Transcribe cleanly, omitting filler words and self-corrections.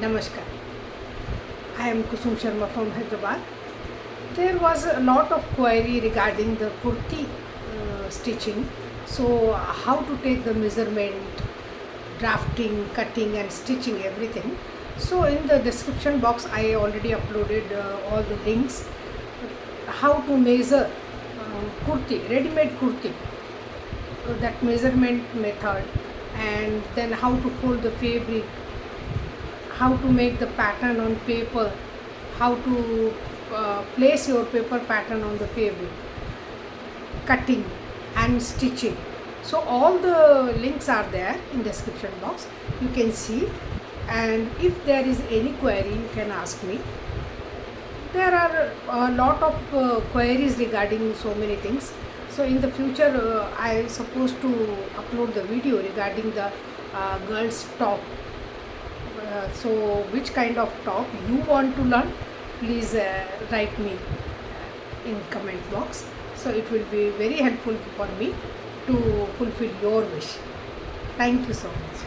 Namaskar. I am Kusum Sharma from Hyderabad. There was a lot of query regarding the kurti stitching. So, how to take the measurement, drafting, cutting, and stitching everything. So, in the description box, I already uploaded all the links. How to measure kurti, ready-made kurti, that measurement method, and then how to fold the fabric, how to make the pattern on paper, how to place your paper pattern on the fabric, cutting and stitching. So all the links are there in description box, you can see, and if there is any query you can ask me. There are a lot of queries regarding so many things. So in the future I supposed to upload the video regarding the girls top. So which kind of top you want to learn, please write me in comment box. So it will be very helpful for me to fulfill your wish. Thank you so much.